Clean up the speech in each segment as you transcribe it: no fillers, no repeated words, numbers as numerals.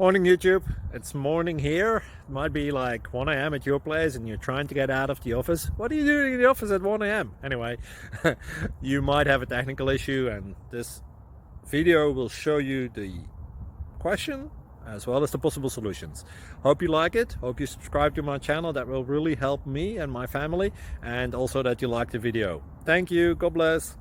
Morning YouTube, it's morning here. It might be like 1 a.m. at your place and you're trying to get out of the office. What are you doing in the office at 1 a.m.? Anyway, you might have a technical issue and this video will show you the question as well as the possible solutions. Hope you like it, hope you subscribe to my channel. That will really help me and my family, and also that you like the video. Thank you, God bless.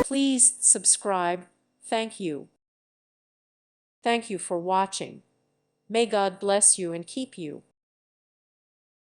Please subscribe. Thank you. Thank you for watching. May God bless you and keep you.